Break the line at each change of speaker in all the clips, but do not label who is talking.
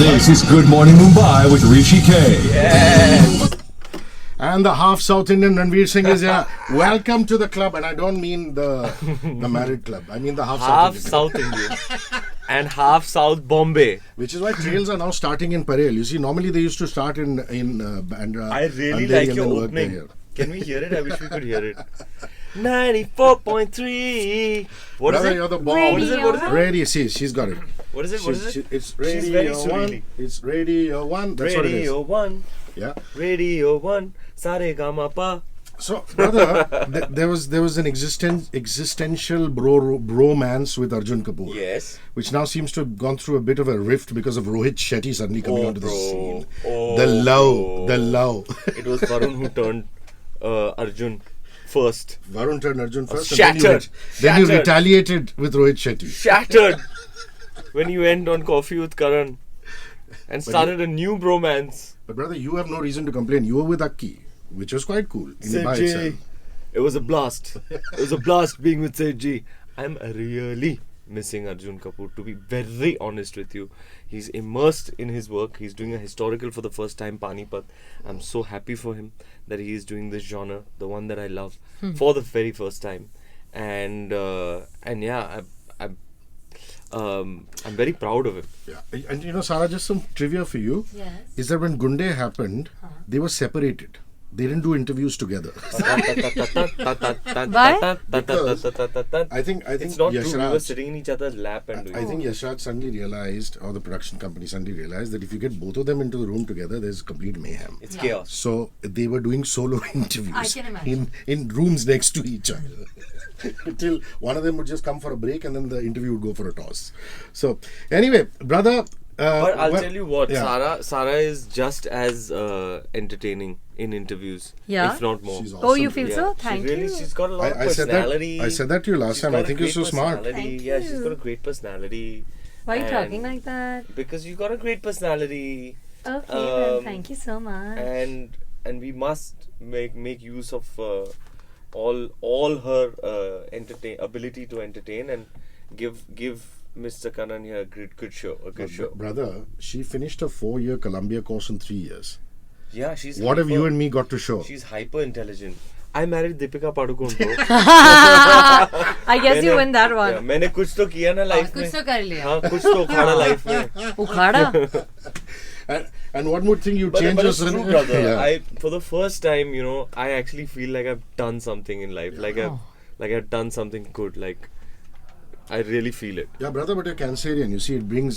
This is Good Morning Mumbai with Hrishi K.
And the half South Indian Ranveer Singh is here. Welcome to the club. And I don't mean the married club. I mean the half South Indian.
And half South Bombay.
Which is why trails are now starting in Parel. You see, normally they used to start in Bandra.
I really
Andheri,
like
and
your
then work
opening.
there.
Can we hear it? I wish we could hear it. 94.3. What
Brother,
is it?
you're the bomb.
What is it? What is it?
Radio, see, she's got it.
What is it? What is it?
It's
She's very
Radio 1.
surreally.
It's Radio 1. That's what it is.
Radio 1.
Yeah.
Radio 1. Sare Gama Pa.
So, brother, there was an existential bromance with Arjun Kapoor.
Yes.
Which now seems to have gone through a bit of a rift because of Rohit Shetty suddenly coming onto the scene. The love.
It was Varun who turned Arjun first.
Varun turned Arjun first.
Shattered.
Then you retaliated with Rohit Shetty.
Shattered. When you went on Coffee with Karan and started a new bromance.
But brother, you have no reason to complain. You were with Akki, which was quite cool in by itself.
It was a blast. It was a blast being with Sejji. I'm really missing Arjun Kapoor, to be very honest with you. He's immersed in his work. He's doing a historical for the first time, Panipat. I'm so happy for him that he is doing this genre, the one that I love, for the very first time. And yeah, I'm very proud of him.
Yeah. And you know, Sara, just some trivia for you.
Yes.
Is that when Gunde happened, they were separated. They didn't do interviews together.
Why?
I think
It's not true. We were
Yashraj,
sitting in each other's lap and doing
I think Yashraj suddenly realized, or the production company suddenly realized, that if you get both of them into the room together, there's complete mayhem.
It's chaos.
So they were doing solo interviews
I can imagine.
in rooms next to each other. Till one of them would just come for a break and then the interview would go for a toss. So anyway, brother.
But I'll tell you what,
yeah.
Sara is just as entertaining in interviews,
Yeah?
if not more.
She's
Oh, you
awesome.
feel so? Thank you.
She's got a lot of
I said
personality.
I said that to you last
She's
time.
got
I
a
think you're
great
so smart.
personality.
Thank
Yeah, she's
you.
got a great personality.
Why are you
And
talking like that?
Because you got a great personality.
Okay, then thank you so much.
And we must make use of all her ability to entertain and give Mr. Kannan here a good show.
Brother, she finished a 4-year Columbia course in 3 years.
Yeah, she's
What have
hyper-
you and me got to show?
She's hyper intelligent. I married Deepika Padukone. Bro.
I guess you win that one.
Yeah, मैंने कुछ तो किया ना life में.
कुछ तो कर लिया.
हाँ, कुछ तो उखाड़ा life में.
उखाड़ा?
And one more thing you change
But
your
it's true, brother.
Yeah.
For the first time, you know, I actually feel like I've done something in life. Like I've done something good. Like I really feel it.
Yeah, brother, but you're Cancerian. You see,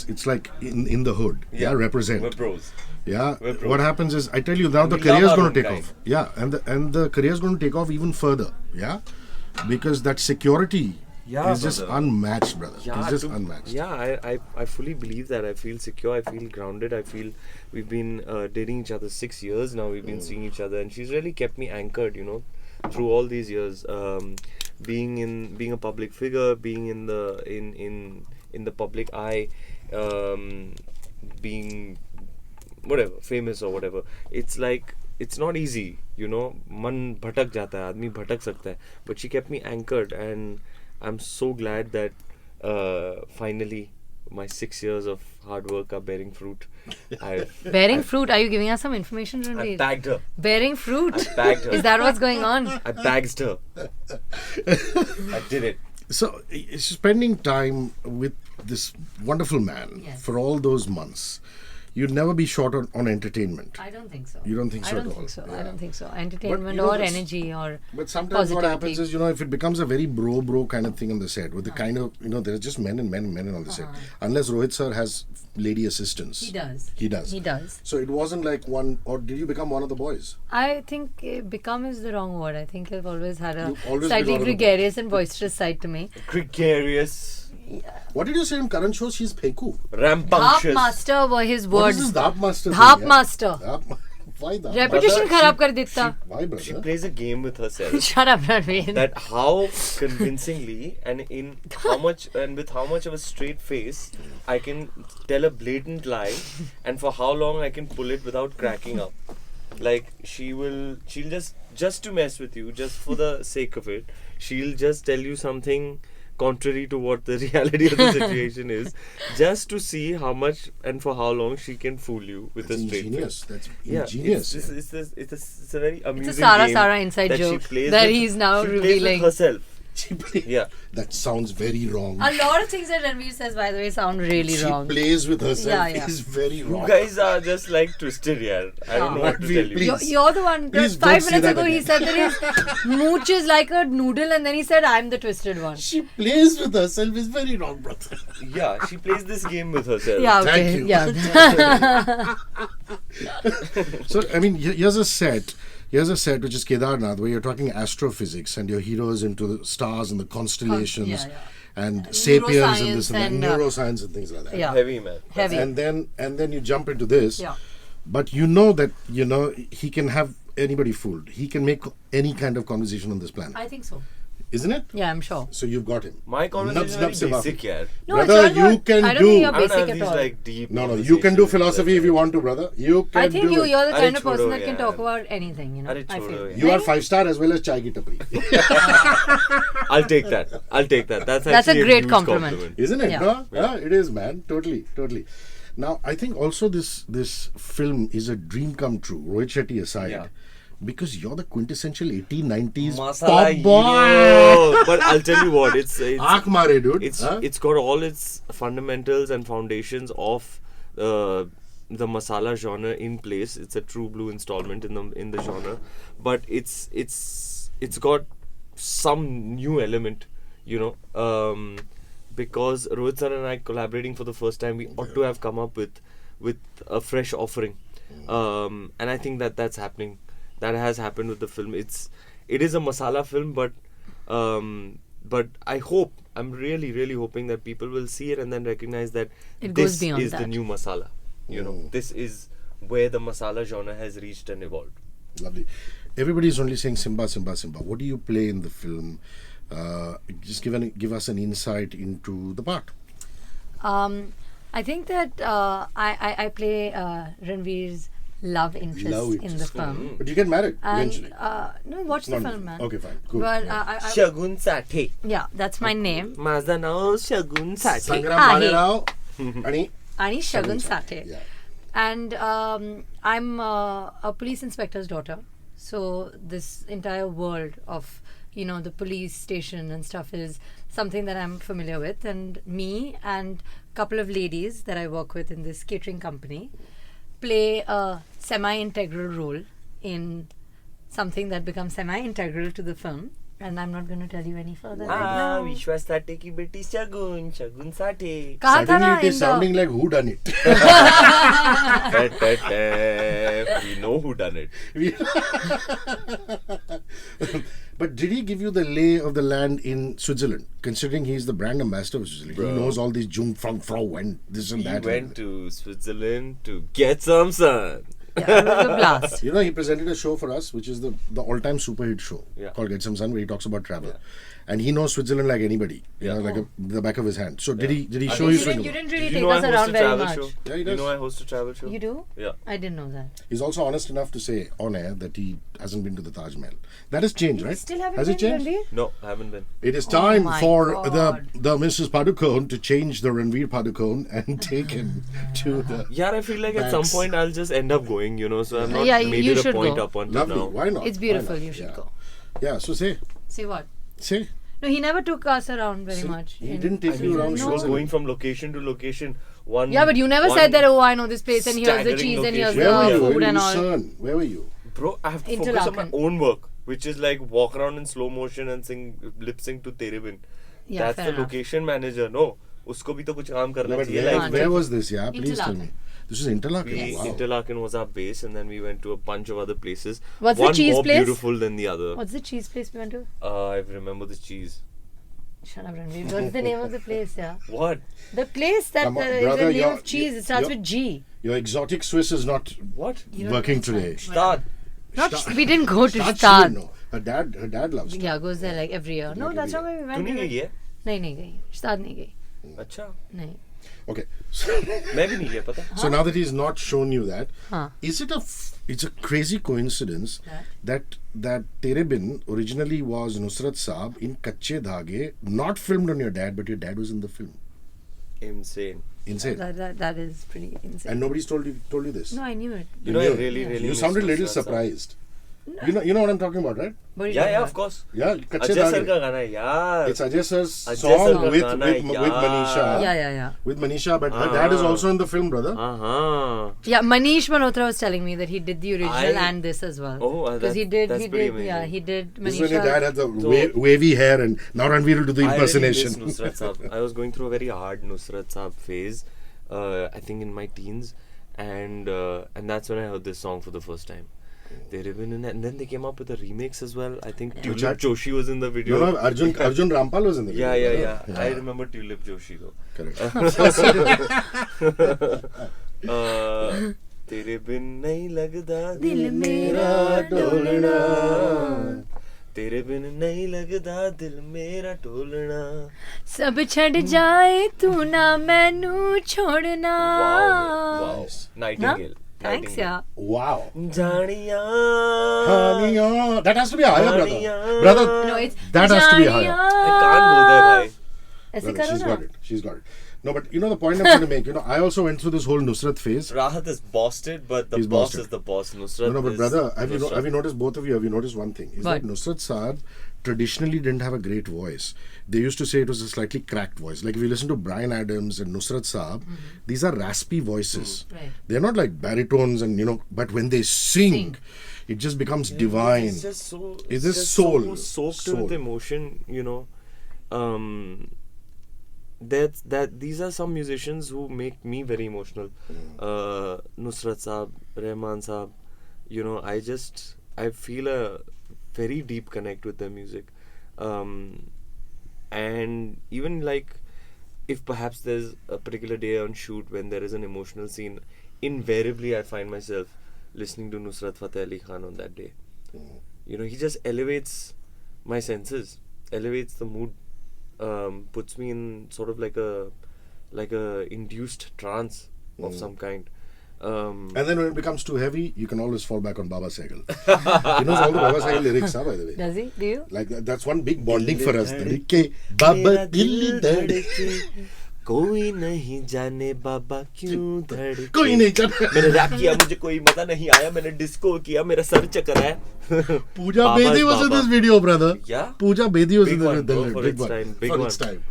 it's like in the hood. Yeah, represent.
We're bros.
Yeah,
We're bros.
what happens is, I tell you now, the
we
career
love
is
our
going
own
to take
kind.
off. Yeah, and the career is going to take off even further. Yeah, because that security is just
brother.
unmatched, brother.
Yeah,
it's just unmatched.
Yeah, I fully believe that. I feel secure. I feel grounded. I feel we've been dating each other 6 years now. We've been seeing each other, and she's really kept me anchored. You know, through all these years, being a public figure, being in the public eye, being whatever famous or whatever. It's like it's not easy. You know, man bhatak jata hai, आदमी भटक सकता है. But she kept me anchored, and I'm so glad that finally my 6 years of hard work are bearing fruit.
Bearing fruit? Are you giving us some information,
I
Ranveer?
bagged her.
Bearing fruit?
I bagged her.
Is that what's going on?
I bagged her. I did it.
So, spending time with this wonderful man
Yes.
for all those months, you'd never be short on entertainment.
I don't think so.
You don't think so
I
at
don't
all?
think so.
Yeah.
I don't think so. Entertainment
you know,
or
that's-
energy or
But sometimes what happens
positivity.
is, you know, if it becomes a very bro kind of thing on the set, with the kind of, you know, there's just men and men on the set. Unless Rohit sir has lady assistants.
He does.
He does.
He does.
So it wasn't like one, or did you become one of the boys?
I think become is the wrong word. I think I've always had a
You've always
slightly
been one of the
gregarious and boisterous side to me.
Gregarious.
What did you say in Karan show? She's Peku.
Dhap
Rambunctious.
master were his
What
words.
is this Dhap master?
Dhap
thing, yeah?
master.
Dhap- Why Dhap?
Reputation
Brother,
खराब कर देता.
Why,
She
brother?
plays a game with herself.
Shut up, Ranveer.
That how convincingly and with how much of a straight face I can tell a blatant lie, and for how long I can pull it without cracking up. Like she'll just to mess with you, just for the sake of it, she'll just tell you something contrary to what the reality of the situation is, just to see how much and for how long she can fool you with
That's
a straight
ingenious.
face.
That's
Yeah,
ingenious.
it's a very amusing
It's a Sara
game
Sara inside
that
joke
she plays
that
with-
he's now
she plays with
revealing.
herself. Yeah.
That sounds very wrong.
A lot of things that Ranveer says, by the way, sound really
She
wrong.
plays with herself.
Yeah.
Is very
You
wrong.
guys are just like twisted, yeah. I don't know what to
Ranveer,
tell you.
please.
You're the one.
Please don't
5
say
minutes
that
ago, he
again.
said that his mooch is like a noodle, and then he said, I'm the twisted one.
She plays with herself is very wrong, brother.
Yeah, she plays this game with herself.
Yeah,
Thank
okay.
you.
Yeah.
So, I mean, here's a set. Here's a set which is Kedarnath, where you're talking astrophysics and your hero is into the stars and the constellations
yeah.
and sapiens and this
Neuroscience
and that,
and,
neuroscience and things like that.
Yeah.
Heavy, man.
Heavy.
And then you jump into this.
Yeah.
But you know that, he can have anybody fooled. He can make any kind of conversation on this planet.
I think so.
Isn't it?
Yeah, I'm sure.
So you've got him.
My conversation is very
Nubs, nubs,
basic, yeah.
No,
Brother,
it's not
you
about-
can
I don't
do-
think you're
I don't
basic
have
at
these
all.
like deep.
No, you can do
conversations
philosophy
like
if you want to, brother. You can
I think
do it.
you're the kind of
Arey
person
chodo,
that can
yeah.
talk about anything, I
Arey
feel.
chodo, yeah.
You are 5-star as well as chai ki tapri.
I'll take that. That's
That's a
actually
great
huge
compliment.
Isn't it?
Yeah.
No? Yeah, it is, man. Totally. Now, I think also this film is a dream come true, Rohit Shetty aside.
Yeah.
Because you're the quintessential 1890s
Masala
pop boy.
hero. But I'll tell you what, it's
Aak mare, dude. Huh?
it's got all its fundamentals and foundations of the masala genre in place. It's a true blue installment in the genre, but it's got some new element, because Rohit sir and I collaborating for the first time, we ought to have come up with a fresh offering, and I think that's happening. That has happened with the film. It is a masala film, but I'm really hoping that people will see it and then recognize that
It goes
this
beyond
is the
that.
new masala. This is where the masala genre has reached and evolved.
Lovely. Everybody's only saying Simba. What do you play in the film? Just give us an insight into the part.
I think that I play Ranveer's love interest in the film.
But you get married
And
eventually.
no, watch the film, man.
Okay, fine. Cool.
But
Yeah.
Shagun Sathe.
yeah, that's my name.
Maza now Shagun Sathe.
Sangram
Ah,
Banerao. Ani.
Ani Shagun Sathe.
Yeah.
And I'm a police inspector's daughter. So this entire world of, the police station and stuff is something that I'm familiar with. And me and a couple of ladies that I work with in this catering company play a semi-integral role in something that becomes semi-integral to the film. And I'm not going to tell you any further right now.
Vishwas Sathe ki beti Shagun Sathe.
कहा था
Suddenly
ना
it is
in
sounding
the
like who done it.
We know who done it.
But did he give you the lay of the land in Switzerland? Considering he's the brand ambassador of Switzerland,
Bro.
he knows all these Jungfrau and this and
He
that.
went to Switzerland to get some sun.
yeah, it was a blast.
He presented a show for us, which is the all-time super hit show
Yeah.
called Get Some Sun, where he talks about travel. And he knows Switzerland like anybody, like the back of his hand. So did he show you
You
Switzerland?
didn't really
You
take
know I
us
host
around
a
very
travel
much.
show.
Yeah, he
You
does.
know I host a travel show.
You do?
Yeah.
I didn't know that.
He's also honest enough to say on air that he hasn't been to the Taj Mahal. That has changed, right?
Still haven't
Has it
been,
changed?
Ranveer?
No, I haven't been.
It is time
my
for
God.
the Mrs. Padukone to change the Ranveer Padukone and take him to the.
Yeah, I feel like at some
Thanks.
point I'll just end up going, so I'm not
Yeah,
made
you
it a
should
point
go.
up until
Lovely.
now.
Why not?
It's
Why
beautiful.
not?
You should
Yeah.
go.
Yeah, so say.
See what?
No,
he never took us around very much.
he didn't take you around
She was
Switzerland.
going from location to location.
Yeah, but you never said that, I know this place and here's the
staggering
cheese and here's
location.
Where were
the
you?
food
Where
and
were you,
all.
son? Where were you?
Bro, I have to focus on my
Interlaken.
own work, which is like walk around in slow motion and lip sync to Tere Bin.
Yeah,
That's
fair
the
enough.
location manager. No, उसको भी तो कुछ काम करना
No, but
चाहिए
where,
life
where
में.
was this? Yeah, please tell me.
Interlaken.
This is Interlaken. Wow.
Interlaken was our base, and then we went to a bunch of other places.
What's the
One
cheese
more
place?
beautiful than the other.
What's the cheese place we went to?
I remember the cheese.
Shut up, Ranveer. What's the name of the place, yeah?
What?
The place that
Come on,
is
brother,
the name
you're-
of cheese. It starts
you're-
with G.
Your exotic Swiss is not
What?
working today.
Start.
We didn't go to
Start, she
Start.
didn't know. Her dad loves it.
Yeah, goes there like every year. No, that's not where we
तू
went.
नहीं गई है?
नहीं गई. Start नहीं गई.
अच्छा.
नहीं.
Okay.
मैं भी नहीं किया पता.
So now that he's not shown you that,
Huh.
is it it's a crazy coincidence that Tere Bin originally was Nusrat Saab in Kache Dhage, not filmed on your dad, but your dad was in the film.
Insane.
Insane.
That is pretty insane.
And nobody's told you this.
No, I knew it.
You know, I
knew it.
really
You
miss
sounded a little
Nusrat Saab.
surprised. You know what I'm talking about, right?
What are you
Yeah,
talking
yeah,
about?
of course.
Yeah, Kache
Ajay sir
Dhage.
का गाना है यार.
It's Ajay sir's
Ajay
song
sir ka
with
gana hai,
Manisha.
Yeah.
With Manisha, but her dad is also in the film, brother.
Yeah, Manish Malhotra was telling me that he did the original
I-
and this as well.
Oh,
because he did.
that's
He
pretty
did. Yeah,
amazing.
he did.
This is when your
Manisha.
dad had the wavy hair, and now Ranveer will do the impersonation.
I really miss Nusrat Saab. I was going through a very hard Nusrat Saab phase, I think in my teens, and that's when I heard this song for the first time. And then they came up with a remix as well. I think Tulip Joshi was in the video.
No, Arjun Rampal was in the video.
Yeah. I remember Tulip Joshi though.
Correct.
तेरे बिन नहीं लगता
दिल मेरा
डोलना तेरे बिन नहीं लगता दिल मेरा डोलना
सब छड़ जाए तू ना मैनू छोड़ना.
Wow. Nightingale.
Thanks, yeah.
Wow.
जानिया
Haniya. That has to be higher, brother. Brother,
No, it's
that has to be higher.
I can't go there भाई.
ऐसे
Brother,
करो
she's
ना.
got it. No, but you know the point I'm trying to make. I also went through this whole Nusrat phase.
Rahat is bossed, but the
He's
boss
bossed.
is the boss. Nusrat
No, but
is
brother, have you
Nusrat.
noticed, both of you, have you noticed one thing? Is
What?
that Nusrat Saab traditionally didn't have a great voice. They used to say it was a slightly cracked voice. Like if you listen to Bryan Adams and Nusrat Saab, these are raspy voices.
Right.
They're not like baritones and, but when they sing, it just becomes divine.
It's just so.
It's
It's
just
just
soul.
So soaked
Soul.
with emotion. That these are some musicians who make me very emotional. Nusrat Saab, Rahman Saab. I feel a very deep connect with their music. And even like, if perhaps there's a particular day on shoot when there is an emotional scene, invariably I find myself listening to Nusrat Fateh Ali Khan on that day. He just elevates my senses, elevates the mood, puts me in sort of like a induced trance of some kind.
And then when it becomes too heavy, you can always fall back on Baba Sehgal. He knows all the Baba Sehgal lyrics, by the way.
Does he? Do you?
Like that's one big bonding for us. Baba Dil Dhadke.
कोई नहीं जाने बाबा क्यों धड़के
कोई नहीं जाने
मैंने rap किया मुझे कोई मजा नहीं आया मैंने डिस्को किया मेरा सर चकर है
Pooja Bedi was in this video, brother.
Yeah?
Pooja Bedi was
Big
in
one,
the
bro, for
big
its
one.
time, big
For
one.
its time.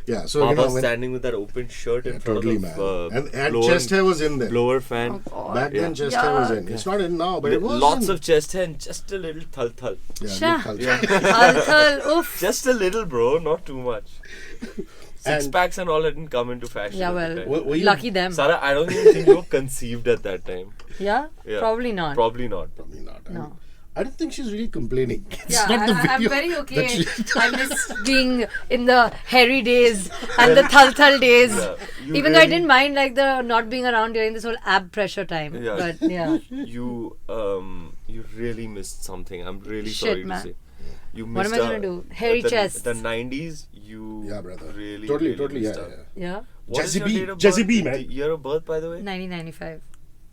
Yeah, so
Baba
when,
standing with that open shirt in front
totally,
of
man. And chest hair was in there.
blower fan.
Back then, chest hair was in. It's not in now, but it was
Lots
in.
of chest hair and just a little thal.
Yeah,
Sha.
big culture.
Thal, oof.
Just a little, bro, not too much. Six
And-
packs and all didn't come into fashion.
Yeah,
at
well,
the time.
Were you-
lucky them.
Sarah, I don't even think you were conceived at that time.
Yeah?
Yeah.
Probably not.
Probably not.
Probably not.
No.
I don't think she's really complaining. It's
Yeah,
not the
I'm
video
very
that
okay.
she-
I miss being in the hairy days and the thal days.
Yeah, you
Even though I
really-
didn't mind like the not being around during this whole ab pressure time.
Yeah.
But yeah.
You really missed something. I'm really
Shit,
sorry
man.
to say. You
What
missed
am I gonna do? Hairy
the,
chests.
The 90s, you
Yeah, brother.
really
Totally,
missed
yeah,
out.
yeah.
Yeah.
What is
Jazzy
your
B,
date of
Jazzy
birth?
B, man.
The year of birth, by the way?
1995.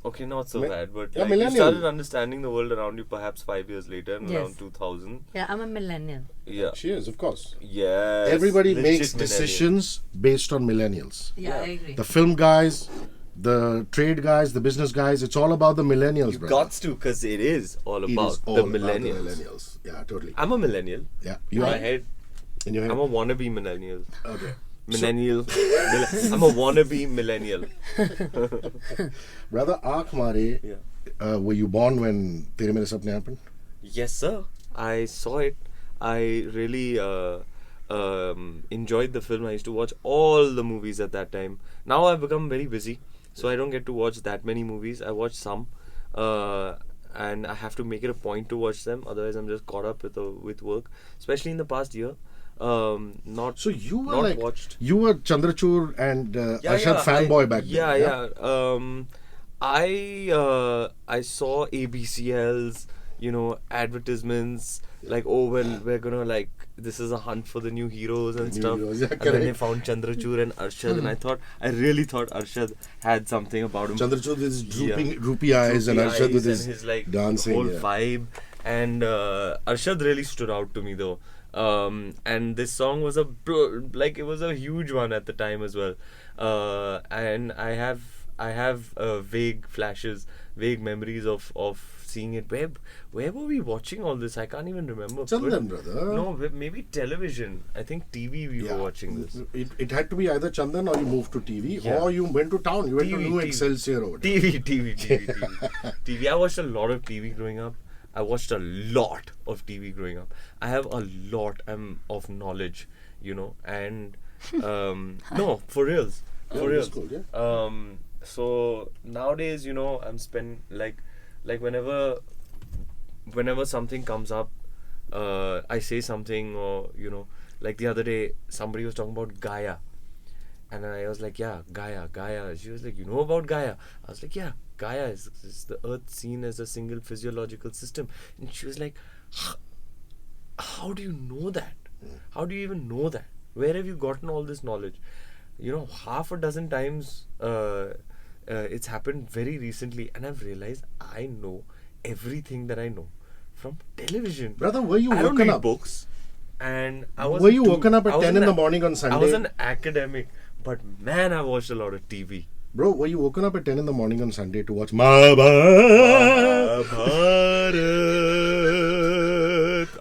Okay, not so
Mi-
bad, but
yeah,
like, you
millennial.
started understanding the world around you perhaps 5 years later,
Yes.
around 2000.
Yeah, I'm a millennial.
Yeah.
She is, of course.
Yes.
Everybody
legit
makes
millennial.
decisions based on millennials.
Yeah, I agree.
The film guys, the trade guys, the business guys, it's all about the millennials,
You
brother.
got to, because it is all
It
about
is all
the
about
millennials.
millennials. Yeah, totally.
I'm a millennial.
Yeah, you
In
are.
my head,
In your head.
I'm a wannabe millennial.
Okay.
Millennial. I'm a wannabe millennial.
Brother, Aankh Mare,
Yeah.
were you born when Tere Mere Sapne happened?
Yes, sir. I saw it. I really enjoyed the film. I used to watch all the movies at that time. Now I've become very busy, so I don't get to watch that many movies. I watch some, and I have to make it a point to watch them. Otherwise, I'm just caught up with work. Especially in the past year, not
So you were
not
like,
watched.
you were Chandrachur and Arshad
I-
fanboy back then.
Yeah. I saw ABCLs, advertisements like, oh well, we're gonna like, this is a hunt for the new heroes and
New
stuff.
heroes, yeah,
And then they
correct.
found Chandrachud and Arshad, and I really thought Arshad had something about him.
Chandrachud with his drooping,
Yeah.
droopy eyes, and
Droopy
Arshad with
eyes
his,
and like
dancing.
whole
Yeah.
vibe. And Arshad really stood out to me though. And this song was it was a huge one at the time as well. And I have vague flashes, vague memories of seeing it. Where were we watching all this? I can't even remember.
Chandan, brother.
No, maybe television. I think TV we were watching this.
It had to be either Chandan, or you moved to TV,
Yeah.
or you went to town. You went to
TV,
New
TV.
Excelsior or whatever.
TV. I watched a lot of TV growing up. I watched a lot of TV growing up. I have a lot of knowledge, and no, for reals.
Yeah,
For
that's
reals.
cool, yeah.
So nowadays, I'm spend like whenever something comes up, I say something, or like the other day somebody was talking about Gaia, and I was like, yeah, Gaia. She was like, you know about Gaia? I was like, yeah, Gaia is the earth seen as a single physiological system. And she was like, how do you know that? How do you even know that? Where have you gotten all this knowledge? Half a dozen times it's happened very recently, and I've realized I know everything that I know from television.
Brother, were you
I don't
woken
read
up?
books, and I
Were you woken up at
I was
10 in
an-
the morning on Sunday?
I was an academic, but man, I watched a lot of TV.
Bro, were you woken up at 10 in the morning on Sunday to watch Mahabharata?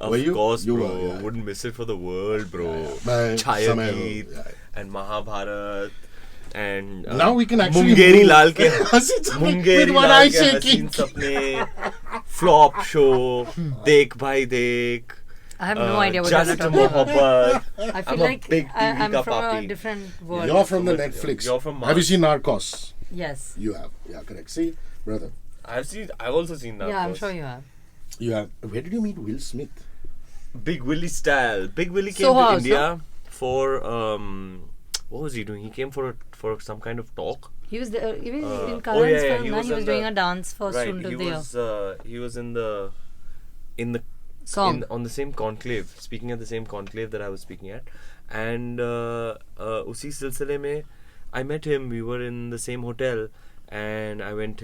Of
Were you?
course,
You
bro.
were, yeah.
Wouldn't miss it for the world, bro.
Man,
Chaya
Samay
Geet
ho, yeah.
and Mahabharat and
Now we can actually
Mungeri
move.
Lal ke
With one eye shaking.
Sapne, Flop Show, Dekh Bhai Dekh.
I have no idea what you're
Just
talking about.
Mohabbat.
I feel
I'm a
like
big
I'm
TV ka
from a
papi.
different world.
You're from the Netflix.
You're from
Have you
Mars.
seen Narcos?
Yes.
You have. Yeah, correct. See, brother,
I've also seen that.
Yeah, I'm sure you have.
you have. Where did you meet Will Smith?
Big Willie style. Big Willie came
Soho
to
House,
India for what was he doing? He came for some kind of talk.
He was there, even in
oh,
Karan's
yeah,
film.
he
He
was
was
in
doing
the-
a dance for
Right.
Sundar
He was in the
Song.
on the same conclave, speaking at the same conclave that I was speaking at, and usi silsile mein I met him. We were in the same hotel, and I went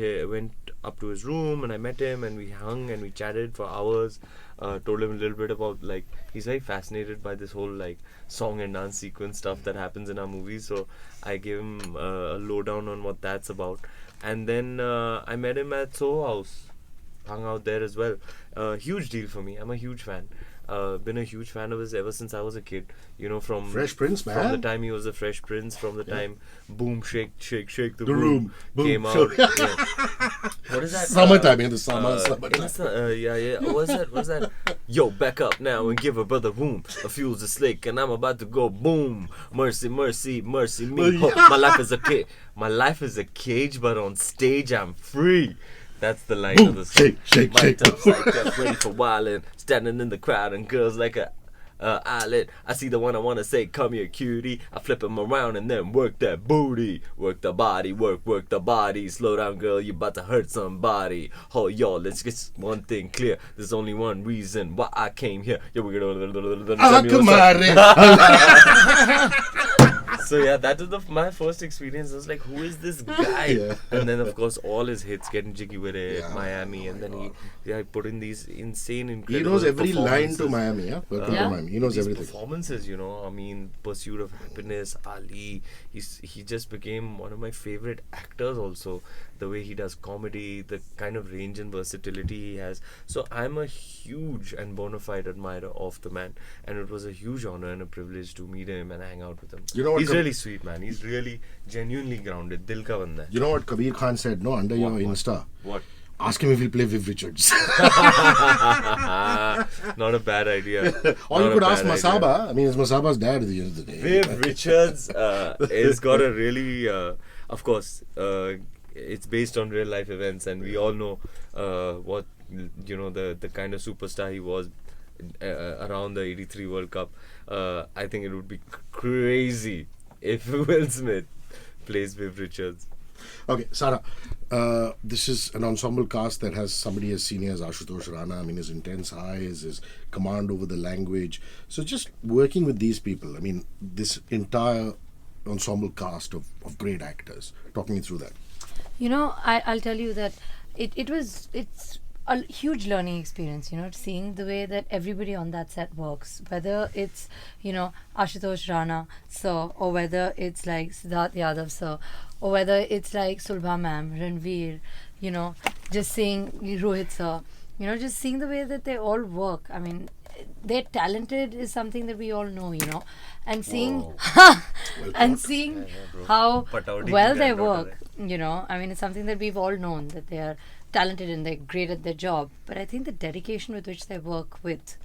up to his room, and I met him, and we hung and we chatted for hours. Told him a little bit about, like, he's very fascinated by this whole like song and dance sequence stuff that happens in our movies. So I gave him a lowdown on what that's about, and then I met him at Soho House. Hung out there as well. Huge deal for me. I'm a huge fan. Been a huge fan of his ever since I was a kid. From
Fresh Prince,
From
man.
the time he was a Fresh Prince, from the time Boom Shake Shake Shake the
The
Room
Room. Boom,
came
shake.
out. Yeah. What is that?
Summertime, in the summertime.
Yeah. What's that? Yo, back up now and give a brother room. A fuel's a slick and I'm about to go boom. Mercy, mercy, mercy me. Ho, my life is a cage. My life is a cage, but on stage I'm free. That's the line of the song.
Shake, shake,
My
shake.
toes like that, ready for wildin'. Standing in the crowd and girls like a eyelid. I see the one I wanna say, come here, cutie. I flip him around and then work that booty. Work the body, work the body. Slow down, girl, you about to hurt somebody. Oh, y'all, let's get one thing clear. There's only one reason why I came here. Yo, we're So yeah, that was my first experience. I was like, who is this guy?
Yeah.
And then of course all his hits, Getting Jiggy With It,
Yeah.
Miami, and then he put in these insane,
He
incredible
knows every line to
performances.
Miami, yeah? Welcome
Yeah.
to Miami. He knows
These
everything.
performances, I mean, Pursuit of Happiness, Ali. He just became one of my favorite actors. Also, the way he does comedy, the kind of range and versatility he has. So I'm a huge and bona fide admirer of the man, and it was a huge honor and a privilege to meet him and hang out with him.
You know what
He's
com-
really sweet, man. He's really genuinely grounded. Dil ka banda hai.
You know what Kabir Khan said, no, under your
What?
Insta?
What?
Ask him if he'll play Viv Richards.
Not a bad idea.
Or you
Not a
could ask
bad idea.
Masaba. I mean, it's Masaba's dad at the end of the day.
Viv Richards has got a really, of course, it's based on real life events, and we all know what the kind of superstar he was around the '83 World Cup. I think it would be crazy if Will Smith plays Viv Richards.
Okay, Sara, this is an ensemble cast that has somebody as senior as Ashutosh Rana. I mean, his intense eyes, his command over the language. So just working with these people, I mean, this entire ensemble cast of great actors. Talk me through that.
You know, I'll tell you that it's a huge learning experience, you know, seeing the way that everybody on that set works, whether it's, you know, Ashutosh Rana sir, or whether it's like Siddharth Yadav sir, or whether it's like Sulbha ma'am, Ranveer, you know, just seeing Rohit sir, you know, just seeing the way that they all work. I mean, they're talented is something that we all know, you know, and seeing and seeing how
Pataudi
well
ki
they
granddaughter
work, you know, I mean, it's something that we've all known, that they are talented and they're great at their job. But I think the dedication with which they work with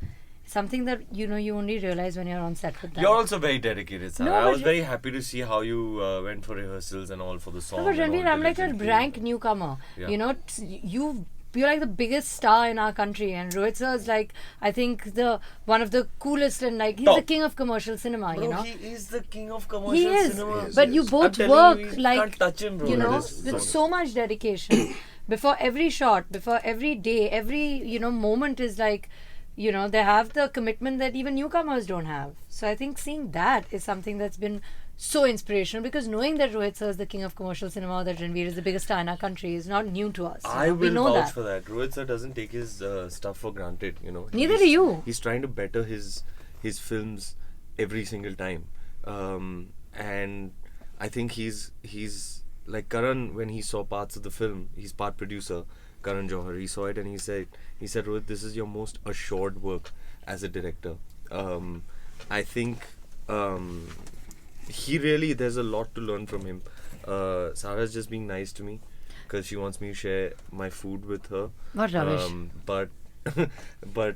is something that, you know, you only realize when you're on set with them.
You're also very dedicated, Sarah.
No,
I
but
was very happy to see how you went for rehearsals and all for the song.
No, but
and
Ranveer,
all
I'm like a
diligently.
rank newcomer.
Yeah.
You know, you're like the biggest star in our country, and Rohit sir is like, I think, the one of the coolest, and like he's
Top.
the king of commercial cinema.
Bro,
you know,
he is the king of commercial
he is.
cinema.
Yes,
But
yes.
you
I'm
both
telling
work
you,
like,
can't touch him, bro.
you know,
That is
with
so-
so much dedication. Before every shot, before every day, every, you know, moment is like, you know, they have the commitment that even newcomers don't have. So I think seeing that is something that's been so inspirational, because knowing that Rohit sir is the king of commercial cinema, that Ranveer is the biggest star in our country, is not new to us. you
I
know. We
will
know
vouch
that.
for that. Rohit sir doesn't take his stuff for granted, you know.
Neither do you.
He's trying to better his films every single time, and I think he's like Karan. When he saw parts of the film, he's part producer. Karan Johar, he saw it and he said, Rohit, this is your most assured work as a director. I think he really, there's a lot to learn from him. Sarah's just being nice to me because she wants me to share my food with her.
What rubbish.
But about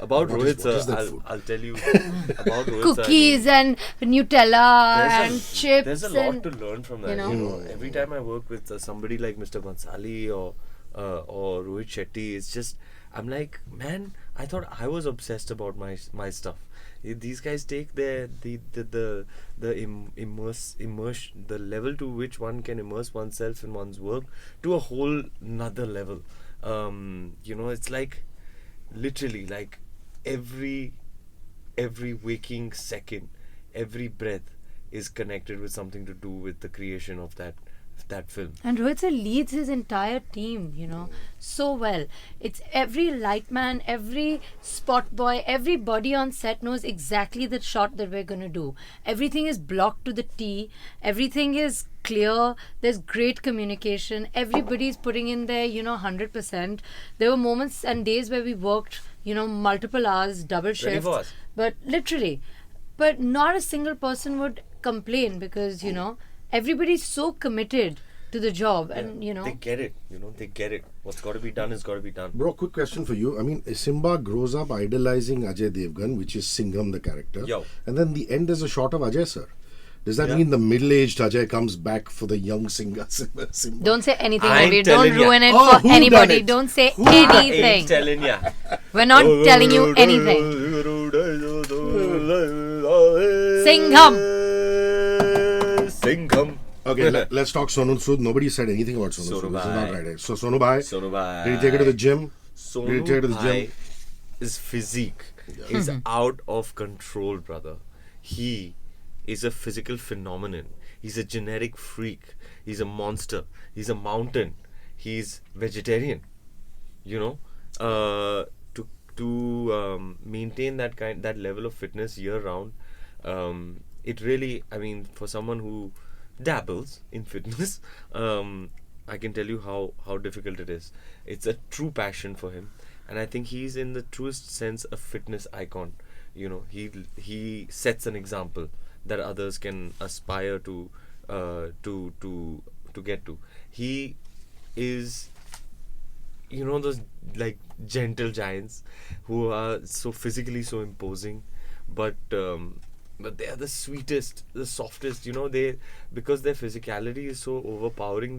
What
Rohit
is that
sir,
food?
I'll tell you about Rohit sir.
Cookies and Nutella and chips.
There's a lot
and
to learn from that.
you know.
Every time I work with somebody like Mr. Bansali or Rohit Shetty, it's just, I'm like, man, I thought I was obsessed about my stuff. These guys take the level to which one can immerse oneself in one's work to a whole another level. You know, it's like literally like every waking second, every breath is connected with something to do with the creation of that film.
And Rohit sir leads his entire team, you know, so well. It's every lightman, every spot boy, everybody on set knows exactly the shot that we're going to do. Everything is blocked to the T. Everything is clear. There's great communication. Everybody's putting in their, you know, 100%. There were moments and days where we worked, you know, multiple hours, double
24
shifts.
hours.
But literally. But not a single person would complain, because, you know, everybody's so committed to the job, and you know,
They get it, they get it. What's got to be done is got to be done.
Bro, quick question for you. I mean, Simba grows up idolizing Ajay Devgan, which is Singham, the character.
Yo.
And then the end is a shot of Ajay, sir. Does that
Yeah.
mean the middle-aged Ajay comes back for the young singer Simba?
don't say anything,
I ain't
Ranveer. Don't
telling ya.
ruin it
Oh,
for
who done
anybody.
it?
Don't say
I ain't
anything.
telling ya.
We're not telling you anything.
Singham.
Okay, let's talk Sonu Sood. Nobody said anything about Sonu Sood.
Sonu
This is
bhai.
not right. So, Sonu Bhai,
Sonu bhai.
did he take her to the gym? Did he take her to the
Sonu
gym?
bhai, his physique is out of control, brother. He is a physical phenomenon. He's a genetic freak. He's a monster. He's a mountain. He's vegetarian. You know, to maintain that level of fitness year round, it really, I mean, for someone who dabbles in fitness, I can tell you how difficult it is. It's a true passion for him, and I think he's in the truest sense a fitness icon. You know, he sets an example that others can aspire to get to. He is, you know, those like gentle giants who are so physically so imposing, but they are the sweetest, the softest. You know, because their physicality is so overpowering,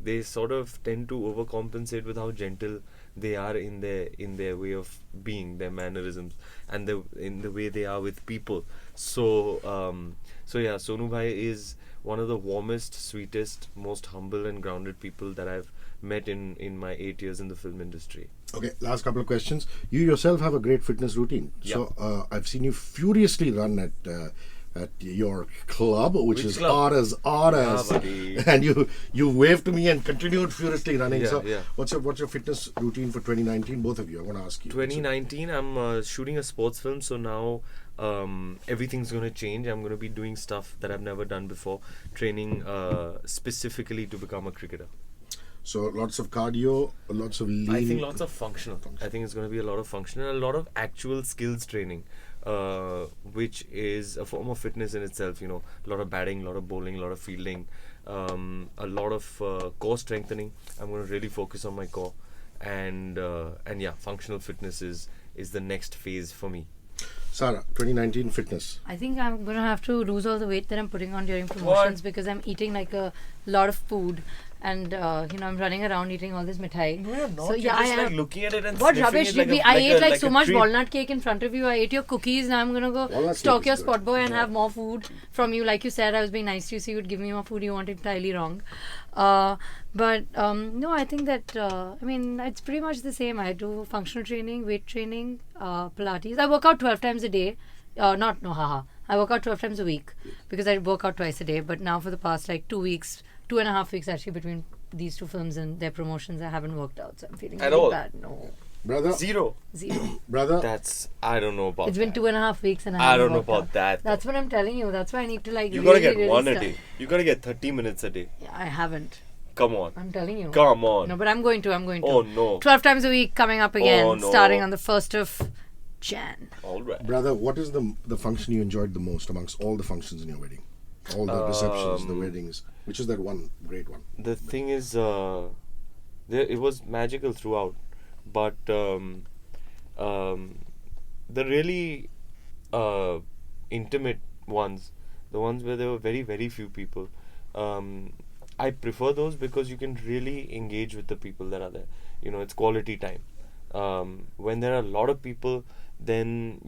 they sort of tend to overcompensate with how gentle they are in their way of being, their mannerisms, and in the way they are with people. So yeah, Sonu Bhai is one of the warmest, sweetest, most humble and grounded people that I've met in my 8 years in the film industry.
Okay, last couple of questions. You yourself have a great fitness routine. So I've seen you furiously run at your club, which is
club?
Auras,
buddy.
and you waved to me and continued furiously running.
Yeah,
So
yeah.
what's your fitness routine for 2019? Both of you, I want to ask you.
2019, I'm shooting a sports film, so now everything's going to change. I'm going to be doing stuff that I've never done before, training specifically to become a cricketer.
So lots of cardio, lots of lean.
I think lots of functional. I think it's going to be a lot of functional, a lot of actual skills training, which is a form of fitness in itself. You know, a lot of batting, a lot of bowling, a lot of fielding, a lot of core strengthening. I'm going to really focus on my core, and yeah, functional fitness is the next phase for me.
Sara, 2019 fitness.
I think I'm going to have to lose all the weight that I'm putting on during promotions because I'm eating like a lot of food and I'm running around eating all this mithai.
No, you're not.
So,
You're
yeah,
just
I
like
am.
looking at it and
What
sniffing
rubbish
it
did
like
we?
a-
I
like
ate
a-
like
like
so
a
much
treat.
walnut cake in front of you. I ate your cookies. Now I'm gonna go
Walnut
stalk
cake
your
is
spot
good.
boy and have more food from you. Like you said, I was being nice to you, so you would give me more food. You wanted entirely wrong. But no, I think that it's pretty much the same. I do functional training, weight training, Pilates. I work out 12 times a day. I work out 12 times a week because I work out twice a day. But now for the past like 2 weeks, 2.5 weeks actually between these two films and their promotions, I haven't worked out. So I'm feeling
At
really
all?
bad. No.
Brother,
Zero.
brother,
That's I don't know about.
It's been
that.
2.5 weeks and I
I
haven't
don't know
worked
about
out.
that.
That's what I'm telling you. That's why I need to like
You
really,
gotta get
really
one a
start.
day. You gotta get 30 minutes a day.
Yeah, I haven't.
Come on.
I'm telling you.
Come on.
No, but I'm going to.
Oh no.
12 times a week coming up again,
Oh, no.
starting on the 1st of Jan.
All right.
brother, what is the function you enjoyed the most amongst all the functions in your wedding? All the receptions, the weddings. Which is that one great one?
The thing is, it was magical throughout, but the really intimate ones, the ones where there were very, very few people, I prefer those because you can really engage with the people that are there. You know, it's quality time. When there are a lot of people, then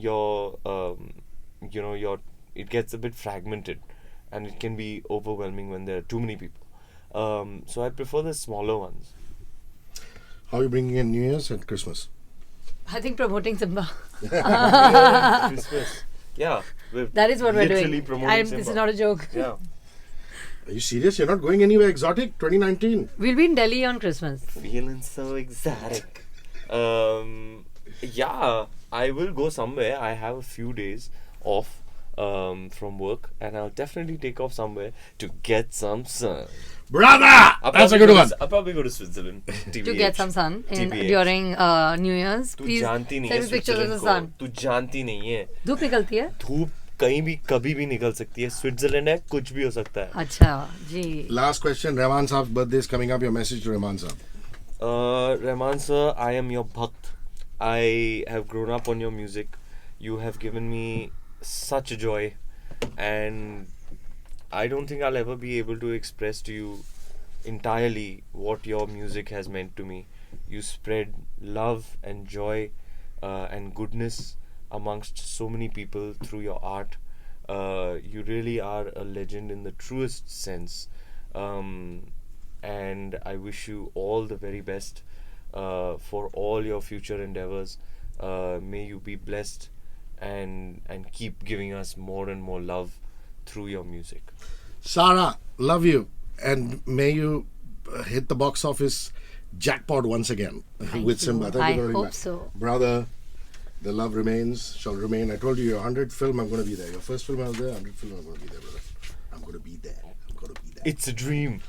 it gets a bit fragmented, and it can be overwhelming when there are too many people. So I prefer the smaller ones.
How are you bringing in New Year's and Christmas?
I think promoting Simba.
Christmas. Yeah.
That is what we're
literally
doing.
promoting
This is
Simba.
not a joke.
Yeah.
Are you serious? You're not going anywhere exotic? 2019?
We'll be in Delhi on Christmas.
Feeling so exotic. Yeah, I will go somewhere. I have a few days off from work, and I'll definitely take off somewhere to get some sun.
Brother!
I'll
That's a
probably
good one.
I'll probably go to Switzerland.
To get some sun
TBH.
during New Year's.
तू
Please
जानती नहीं
send
है
me pictures of
Switzerland
the
को.
sun.
तू जानती नहीं है.
धूप निकलती है?
धूप कहीं भी कभी भी निकल सकती है. स्विट्जरलैंड है, कुछ भी हो सकता है.
अच्छा जी.
Last question. Rahman Saab's birthday is coming up. Your message to Rahman Saab.
Rahman sir, I am your bhakt. I have grown up on your music. You have given me such a joy, and I don't think I'll ever be able to express to you entirely what your music has meant to me. You spread love and joy and goodness amongst so many people through your art. You really are a legend in the truest sense. And I wish you all the very best for all your future endeavors. May you be blessed and keep giving us more and more love through your music.
Sara, love you. And may you hit the box office jackpot once again
Thank
with
you.
Simba. Thank
I
you very
hope
much.
so.
Brother, the love shall remain. I told you, your 100th film, I'm going to be there. Your first film, I was there. 100th film, I'm going to be there, brother. I'm going to be there. I'm going to be there.
It's a dream.